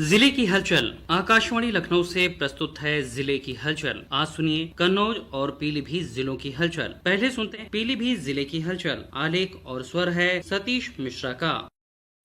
जिले की हलचल। आकाशवाणी लखनऊ से प्रस्तुत है जिले की हलचल। आज सुनिए कन्नौज और पीलीभीत जिलों की हलचल। पहले सुनते हैं पीलीभीत जिले की हलचल। आलेख और स्वर है सतीश मिश्रा का।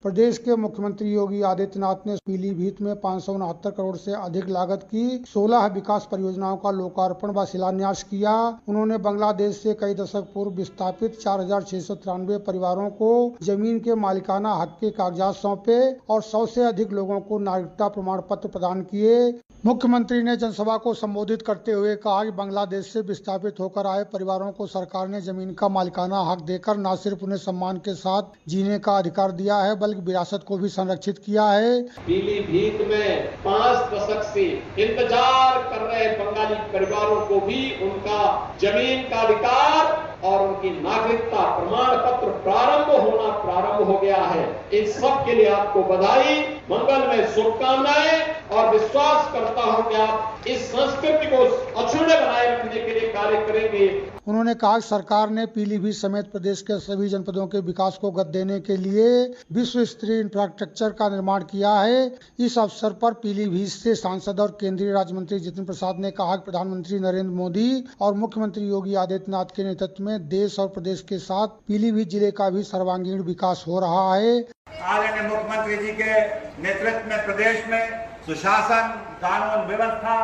प्रदेश के मुख्यमंत्री योगी आदित्यनाथ ने पीलीभीत में 569 करोड़ से अधिक लागत की 16 विकास परियोजनाओं का लोकार्पण व शिलान्यास किया। उन्होंने बांग्लादेश से कई दशक पूर्व विस्थापित 4693 परिवारों को जमीन के मालिकाना हक के कागजात सौंपे और 100 से अधिक लोगों को नागरिकता प्रमाण पत्र प्रदान किए। मुख्यमंत्री ने जनसभा को संबोधित करते हुए कहा कि बांग्लादेश से विस्थापित होकर आए परिवारों को सरकार ने जमीन का मालिकाना हक देकर न सिर्फ उन्हें सम्मान के साथ जीने का अधिकार दिया है बल्कि विरासत को भी संरक्षित किया है। पीलीभीत में 5 दशक से इंतजार कर रहे बंगाली परिवारों को भी उनका जमीन का अधिकार और उनकी नागरिकता प्रमाण पत्र प्रारंभ हो गया है। इन सब के लिए आपको बधाई, मंगलमय शुभकामनाएं और विश्वास करता हूं कि आप इस संस्कृति को अक्षुण्ण बनाए रखने के लिए कार्य करेंगे। उन्होंने कहा कि सरकार ने पीलीभीत समेत प्रदेश के सभी जनपदों के विकास को गति देने के लिए विश्व स्तरीय इंफ्रास्ट्रक्चर का निर्माण किया है। इस अवसर पर पीलीभीत से सांसद और केंद्रीय राज्य मंत्री जितिन प्रसाद ने कहा कि प्रधानमंत्री नरेंद्र मोदी और मुख्यमंत्री योगी आदित्यनाथ के नेतृत्व में देश और प्रदेश के साथ पीलीभीत जिले का भी सर्वांगीण विकास हो रहा है। आदरणीय मुख्यमंत्री जी के नेतृत्व में प्रदेश में सुशासन, कानून व्यवस्था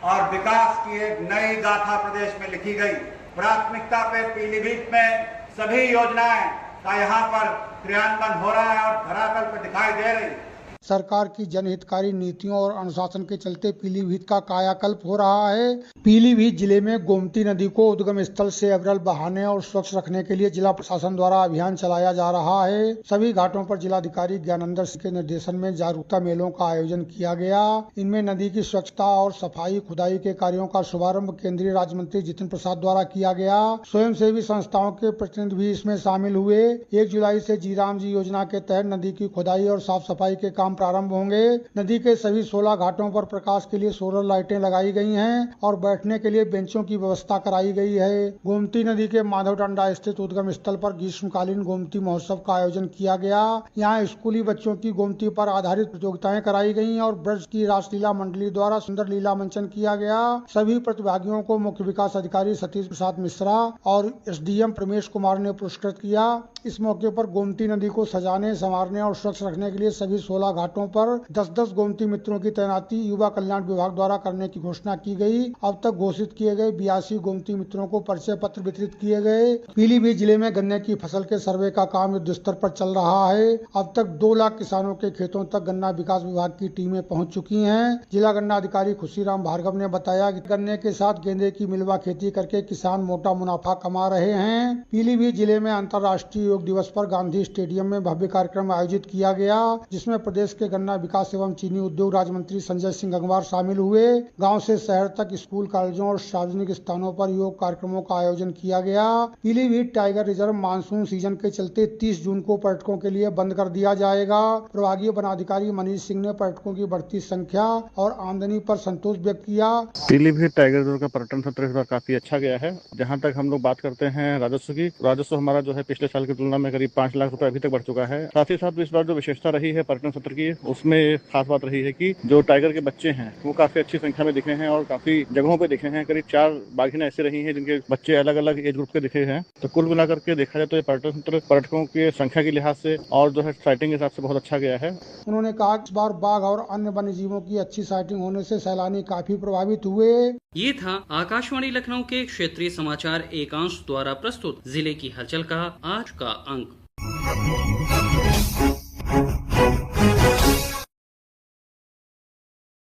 और विकास की एक नई गाथा प्रदेश में लिखी गई। प्राथमिकता पे पीलीभीत में सभी योजनाएं का यहाँ पर क्रियान्वयन हो रहा है और धरातल पर दिखाई दे रही। सरकार की जनहितकारी नीतियों और अनुशासन के चलते पीलीभीत का कायाकल्प हो रहा है। पीलीभीत जिले में गोमती नदी को उद्गम स्थल से अविरल बहाने और स्वच्छ रखने के लिए जिला प्रशासन द्वारा अभियान चलाया जा रहा है। सभी घाटों पर जिलाधिकारी ज्ञानंदर सिंह के निर्देशन में जागरूकता मेलों का आयोजन किया गया। इनमें नदी की स्वच्छता और सफाई, खुदाई के कार्यों का शुभारंभ केंद्रीय राज्य मंत्री जितिन प्रसाद द्वारा किया गया। स्वयंसेवी संस्थाओं के प्रतिनिधि भी इसमें शामिल हुए। 1 जुलाई से जीराम जी योजना के तहत नदी की खुदाई और साफ सफाई के काम प्रारंभ होंगे। नदी के सभी 16 घाटों पर प्रकाश के लिए सोलर लाइटें लगाई गई हैं और बैठने के लिए बेंचों की व्यवस्था कराई गई है। गोमती नदी के माधवडंडा स्थित उद्गम स्थल पर ग्रीष्मकालीन गोमती महोत्सव का आयोजन किया गया। यहाँ स्कूली बच्चों की गोमती पर आधारित प्रतियोगिताएं कराई गयी और ब्रज की रासलीला मंडली द्वारा सुंदर लीला मंचन किया गया। सभी प्रतिभागियों को मुख्य विकास अधिकारी सतीश प्रसाद मिश्रा और SDM प्रमेश कुमार ने पुरस्कृत किया। इस मौके पर गोमती नदी को सजाने, संवारने और स्वच्छ रखने के लिए सभी 16 घाटों पर 10-10 गोमती मित्रों की तैनाती युवा कल्याण विभाग द्वारा करने की घोषणा की गई। अब तक घोषित किए गए 82 गोमती मित्रों को परिचय पत्र वितरित किए गए। पीलीभीत जिले में गन्ने की फसल के सर्वे का काम युद्ध स्तर पर चल रहा है। अब तक 2 लाख किसानों के खेतों तक गन्ना विकास विभाग की टीमें पहुंच चुकी हैं। जिला गन्ना अधिकारी खुशीराम भार्गव ने बताया कि गन्ने के साथ गेंदे की मिलवा खेती करके किसान मोटा मुनाफा कमा रहे हैं। पीलीभीत जिले में अंतर्राष्ट्रीय योग दिवस पर गांधी स्टेडियम में भव्य कार्यक्रम आयोजित किया गया, जिसमें प्रदेश के गन्ना विकास एवं चीनी उद्योग राज्य मंत्री संजय सिंह गंगवार शामिल हुए। गांव से शहर तक स्कूल, कॉलेजों और सार्वजनिक स्थानों पर योग कार्यक्रमों का आयोजन किया गया। Pilibhit tiger reserve monsoon season के चलते 30 जून को पर्यटकों के लिए बंद कर दिया जाएगा। प्रभागीय वनाधिकारी मनीष सिंह ने पर्यटकों की बढ़ती संख्या और आमदनी पर संतोष व्यक्त किया। पीलीभीत टाइगर रिजर्व का पर्यटन सत्र इस बार काफी अच्छा गया है। जहाँ तक हम लोग बात करते हैं राजस्व की, राजस्व हमारा जो है पिछले साल की तुलना में करीब 5 लाख रुपए अभी तक बढ़ चुका है। साथ ही साथ इस बार जो विशेषता रही है पर्यटन सत्र की, उसमें खास बात रही है कि जो टाइगर के बच्चे हैं वो काफी अच्छी संख्या में दिखे हैं और काफी जगहों पे दिखे हैं। करीब 4 बाघिनें ऐसी रही हैं जिनके बच्चे अलग अलग एज ग्रुप के दिखे हैं। तो कुल मिलाकर के देखा जाए तो ये पर्यटन सत्र पर्यटकों की संख्या के लिहाज से और जो है साइटिंग के हिसाब से बहुत अच्छा गया है। उन्होंने कहा कि इस बार बाघ और अन्य वन्य जीवों की अच्छी साइटिंग होने से सैलानी काफी प्रभावित हुए। ये था आकाशवाणी लखनऊ के क्षेत्रीय समाचार एकांश द्वारा प्रस्तुत जिले की हलचल का आज का अंक।